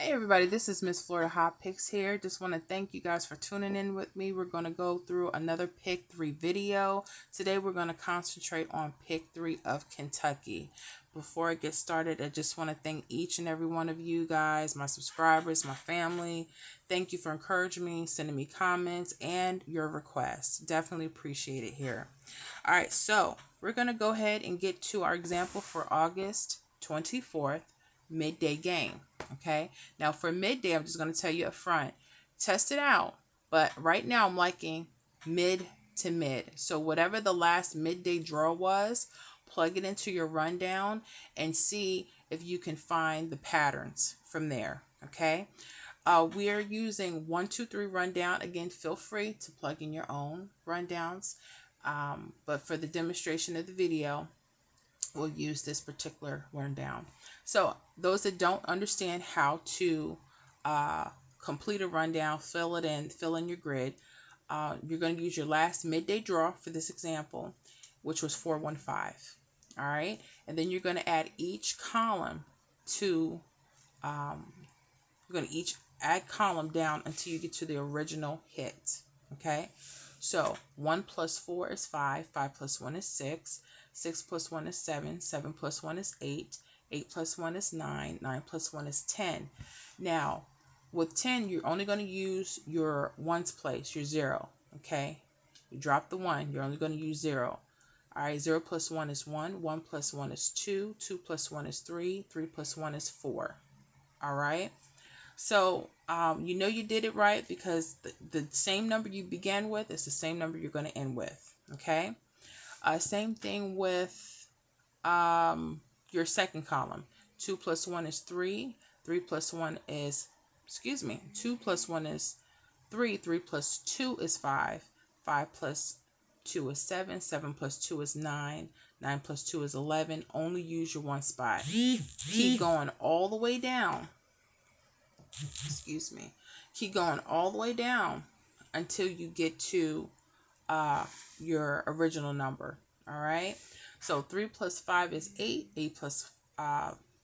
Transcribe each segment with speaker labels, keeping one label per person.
Speaker 1: Hey everybody, this is Miss Florida Hot Picks here. Just want to thank you guys for tuning in with me. We're going to go through another Pick 3 video. Today we're going to concentrate on Pick 3 of Kentucky. Before I get started, I just want to thank each and every one of you guys, my subscribers, my family. Thank you for encouraging me, sending me comments, and your requests. Definitely appreciate it here. All right, so we're going to go ahead and get to our example for August 24th. Midday game. Okay, now for midday, I'm just going to tell you up front, test it out, but right now I'm liking mid to mid. So whatever the last midday draw was, plug it into your rundown and see if you can find the patterns from there. Okay, we are using 1, 2, 3 rundown. Again, feel free to plug in your own rundowns, but for the demonstration of the video, we'll use this particular rundown. So those that don't understand how to complete a rundown, fill in your grid, you're going to use your last midday draw for this example, which was 415. All right, and then you're going to add each column to you're going to each add column down until you get to the original hit. Okay, so 1 plus 4 is 5, 5 plus 1 is 6, 6 plus 1 is 7, 7 plus 1 is 8, 8 plus 1 is 9, 9 plus 1 is 10. Now, with 10, you're only going to use your ones place, your 0, okay? You drop the 1, you're only going to use 0. All right, 0 plus 1 is 1, 1 plus 1 is 2, 2 plus 1 is 3, 3 plus 1 is 4. All right? So, you know you did it right because the same number you began with is the same number you're going to end with, okay? Same thing with your second column. 2 plus 1 is 3. 3 plus 1 is, 2 plus 1 is 3. 3 plus 2 is 5. 5 plus 2 is 7. 7 plus 2 is 9. 9 plus 2 is 11. Only use your one spot. Keep going all the way down. Keep going all the way down until you get to your original number. All right, so 3 plus 5 is 8. 8 plus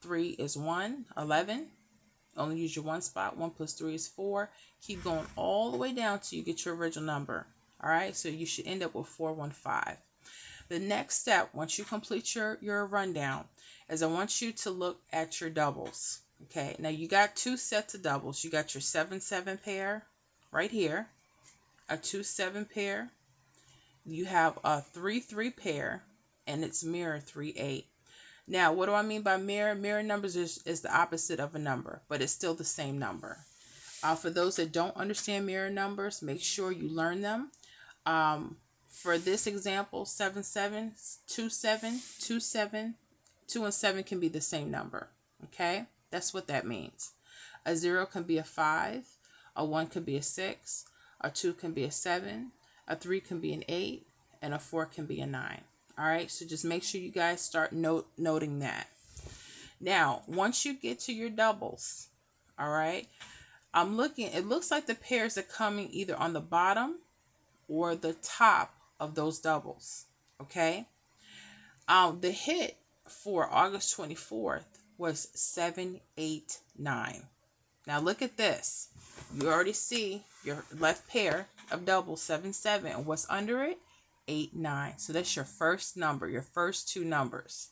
Speaker 1: 3 is 1, 11. Only use your one spot. 1 plus 3 is 4. Keep going all the way down till you get your original number. All right, so you should end up with 415. The next step, once you complete your rundown, is I want you to look at your doubles. Okay, now you got 2 sets of doubles. You got your 7, 7 pair right here, a 2, 7 pair. You have a 3, 3 pair, and it's mirror 3, 8. Now, what do I mean by mirror? Mirror numbers is the opposite of a number, but it's still the same number. For those that don't understand mirror numbers, make sure you learn them. For this example, 7, 7, 2, 7, 2, 7, 2 and 7 can be the same number. Okay, that's what that means. A 0 can be a 5, a 1 can be a 6, a 2 can be a 7, a 3 can be an 8, and a 4 can be a 9. All right, so just make sure you guys start noting that. Now, once you get to your doubles, all right, I'm looking, it looks like the pairs are coming either on the bottom or the top of those doubles, okay? The hit for August 24th was 7, 8, 9. Now look at this. You already see your left pair of doubles, 7, 7. And what's under it? 8, 9. So that's your first number, your first 2 numbers.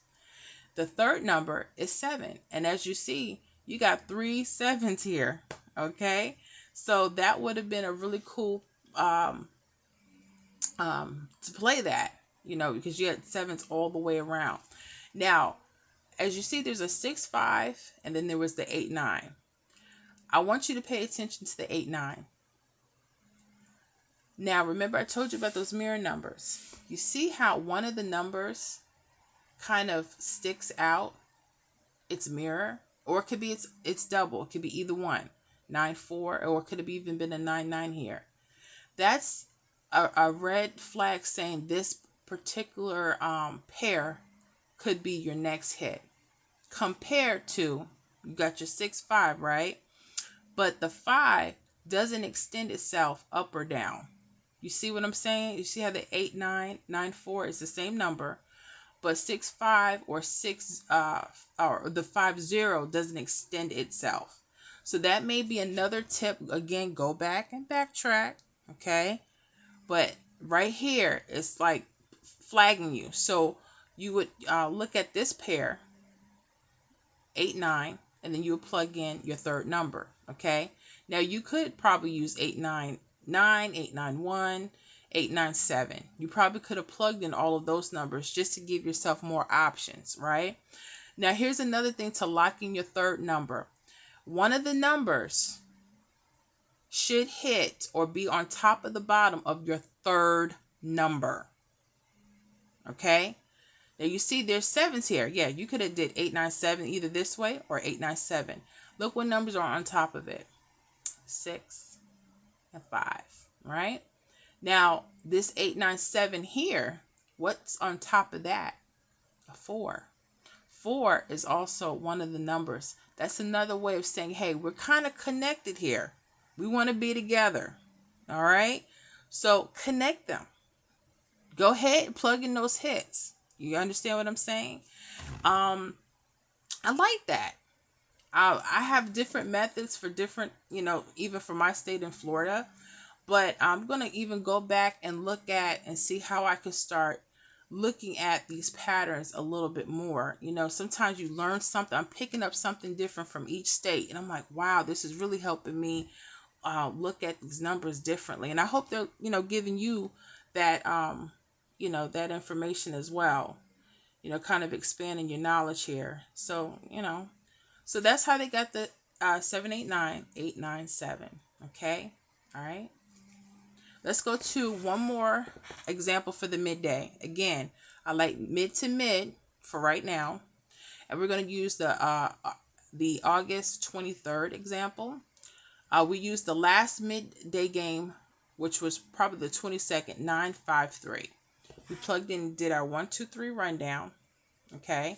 Speaker 1: The third number is 7. And as you see, you got 3 7s here. Okay? So that would have been a really cool to play that, you know, because you had 7s all the way around. Now, as you see, there's a 6, 5, and then there was the 8, 9. I want you to pay attention to the 8, 9. Now, remember I told you about those mirror numbers. You see how one of the numbers kind of sticks out? It's mirror, or it could be it's double. It could be either one. 9, 4, or it could have even been a 9, 9 here. That's a red flag saying this particular pair could be your next hit. Compared to, you got your 6, 5, right? But the 5 doesn't extend itself up or down. You see what I'm saying? You see how the 8, 9, 9, 4 is the same number, but 6, 5 or 6 or the 5, 0 doesn't extend itself. So that may be another tip. Again, go back and backtrack. Okay. But right here, it's like flagging you. So you would look at this pair, 8, 9, and then you would plug in your third number. Okay. Now you could probably use 899, 891, 897. You probably could have plugged in all of those numbers just to give yourself more options, right? Now here's another thing to lock in your third number. One of the numbers should hit or be on top of the bottom of your third number. Okay? Now you see there's sevens here. Yeah, you could have did 897 either this way or 897. Look what numbers are on top of it. 6 and 5, right? Now, this 897 here, what's on top of that? A 4. 4 is also one of the numbers. That's another way of saying, hey, we're kind of connected here. We want to be together. All right? So connect them. Go ahead and plug in those hits. You understand what I'm saying? I like that. I have different methods for different, even for my state in Florida. But I'm going to even go back and look at and see how I can start looking at these patterns a little bit more. Sometimes you learn something. I'm picking up something different from each state. And I'm like, wow, this is really helping me look at these numbers differently. And I hope they're, giving you that, that information as well. Kind of expanding your knowledge here. So, so that's how they got the 789, 897. Okay. All right. Let's go to one more example for the midday. Again, I like mid to mid for right now. And we're going to use the August 23rd example. We used the last midday game, which was probably the 22nd, 953. We plugged in and did our 1, 2, 3 rundown. Okay.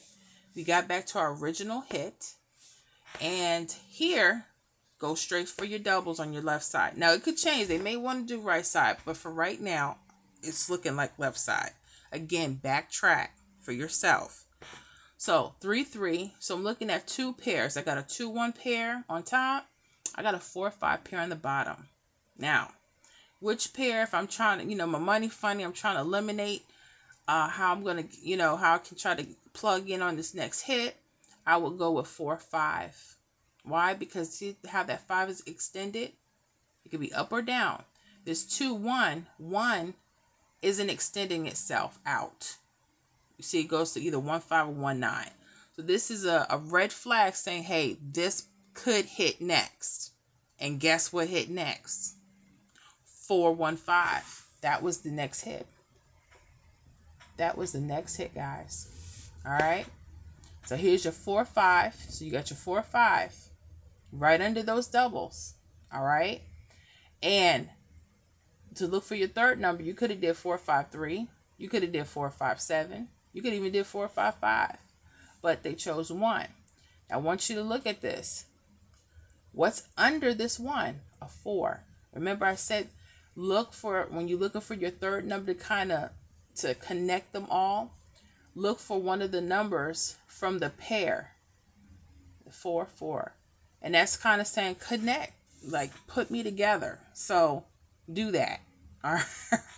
Speaker 1: We got back to our original hit. And here, go straight for your doubles on your left side. Now, it could change. They may want to do right side, but for right now, it's looking like left side. Again, backtrack for yourself. So, 3, 3. So, I'm looking at 2 pairs. I got a 2, 1 pair on top. I got a 4, 5 pair on the bottom. Now, which pair, if I'm trying to, my money funny, I'm trying to eliminate how I'm going to, how I can try to plug in on this next hit, I would go with 4, 5. Why? Because see how that 5 is extended? It could be up or down. This 2, 1. 1 isn't extending itself out. You see, it goes to either 1, 5 or 1, 9. So this is a red flag saying, hey, this could hit next. And guess what hit next? 4, 1, 5. That was the next hit. That was the next hit, guys. All right. So here's your 4, 5. So you got your 4, 5 right under those doubles. All right. And to look for your third number, you could have did 4, 5, 3. You could have did 4, 5, 7. You could even did 4, 5, 5. But they chose 1. I want you to look at this. What's under this 1? A 4. Remember I said look for, when you're looking for your third number to connect them all, look for one of the numbers from the pair. 4, 4. And that's kind of saying connect, like put me together. So do that. All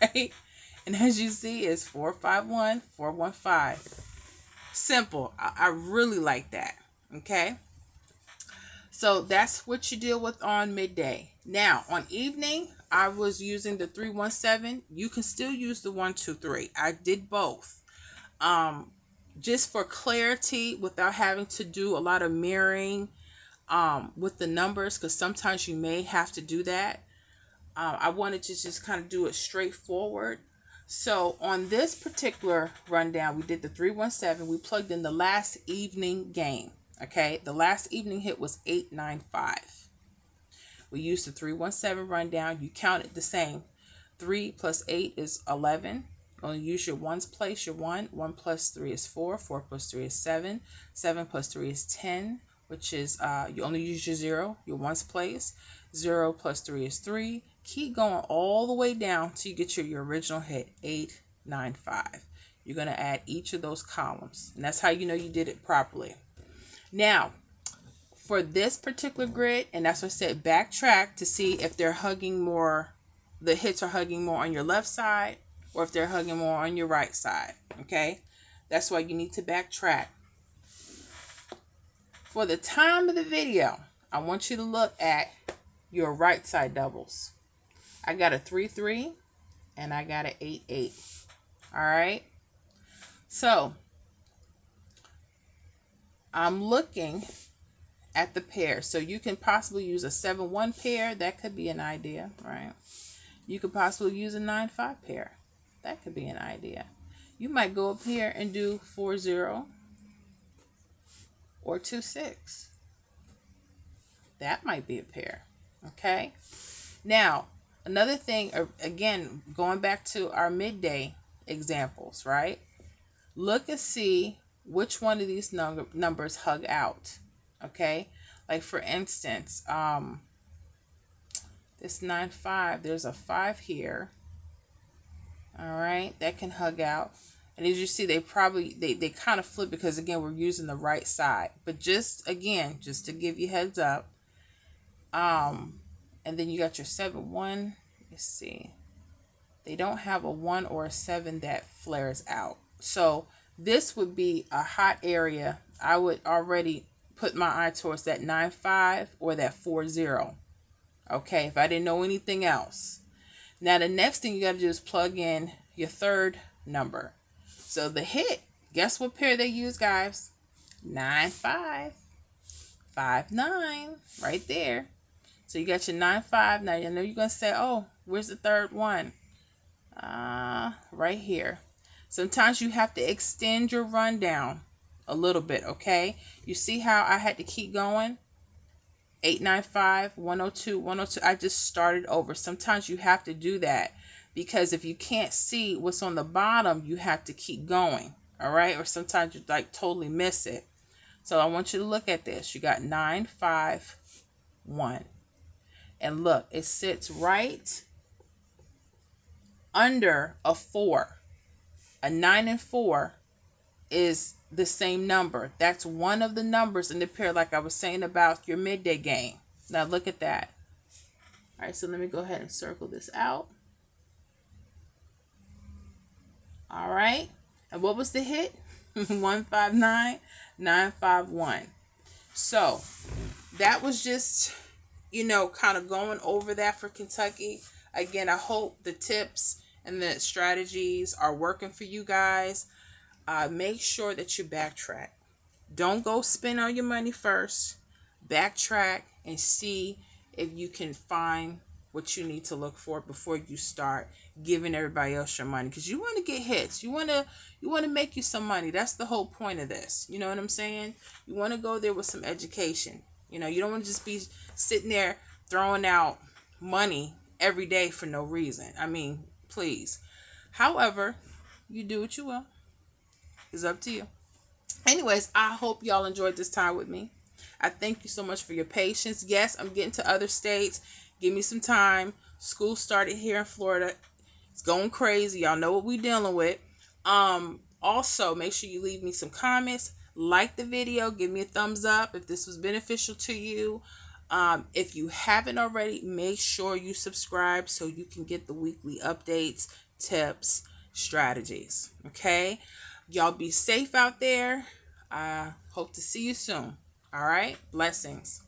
Speaker 1: right. And as you see, it's 4, 5, 1, 4, 1, 5. Simple. I really like that. Okay. So that's what you deal with on midday. Now on evening, I was using the 317. You can still use the 1, 2, 3. I did both. Just for clarity, without having to do a lot of mirroring with the numbers, because sometimes you may have to do that. I wanted to just kind of do it straightforward. So on this particular rundown, we did the 317. We plugged in the last evening game. Okay, the last evening hit was 895. We used the 317 rundown. You count it the same. 3 plus 8 is 11. Only use your ones place, your 1. 1 plus 3 is 4. 4 plus 3 is 7. 7 plus 3 is 10, which is, you only use your 0, your ones place. 0 plus 3 is 3. Keep going all the way down till you get your original hit, 895. You're going to add each of those columns. And that's how you know you did it properly. Now, for this particular grid, and that's what I said, backtrack to see if they're hugging more, the hits are hugging more on your left side or if they're hugging more on your right side. Okay, that's why you need to backtrack. For the time of the video, I want you to look at your right side doubles. I got a 3-3 and I got an 8-8. All right, so I'm looking at the pair. So you can possibly use a 7-1 pair. That could be an idea, right? You could possibly use a 9-5 pair. That could be an idea. You might go up here and do 4-0 or 2-6. That might be a pair. Okay. Now, another thing, again, going back to our midday examples, right? Look and see which one of these numbers hug out. Okay, like for instance, this 9-5, there's a 5 here. All right, that can hug out. And as you see, they kind of flip because again, we're using the right side. But just again, just to give you heads up. And then you got your 7-1. Let's see. They don't have a 1 or a 7 that flares out. So this would be a hot area. I would already put my eye towards that 9-5 or that 4-0. Okay, if I didn't know anything else. Now the next thing you got to do is plug in your third number. So the hit, guess what pair they use, guys? 9-5, 5-9, right there. So you got your 9-5. Now you know you're gonna say, oh, where's the third one? Right here. Sometimes you have to extend your rundown a little bit, okay? You see how I had to keep going? 895, 102, 102. I just started over. Sometimes you have to do that because if you can't see what's on the bottom, you have to keep going, all right? Or sometimes you like totally miss it. So I want you to look at this. You got 9, 5, 1. And look, it sits right under a 4. A 9 and 4 is the same number. That's one of the numbers in the pair, like I was saying about your midday game. Now look at that. All right, so let me go ahead and circle this out. All right, and what was the hit? 159, 951. So that was just, you know, kind of going over that for Kentucky. Again, I hope the tips and the strategies are working for you guys. Make sure that you backtrack. Don't go spend all your money first. Backtrack and see if you can find what you need to look for before you start giving everybody else your money, because you want to get hits. You want to make you some money. That's the whole point of this. You know what I'm saying? You want to go there with some education. You know, you don't want to just be sitting there throwing out money every day for no reason. I mean, please. However, you do what you will. It's up to you. Anyways, I hope y'all enjoyed this time with me. I thank you so much for your patience. Yes, I'm getting to other states. Give me some time. School started here in Florida. It's going crazy. Y'all know what we're dealing with. Also, make sure you leave me some comments. Like the video. Give me a thumbs up if this was beneficial to you. If you haven't already, make sure you subscribe so you can get the weekly updates, tips, strategies. Okay? Y'all be safe out there. I hope to see you soon. All right? Blessings.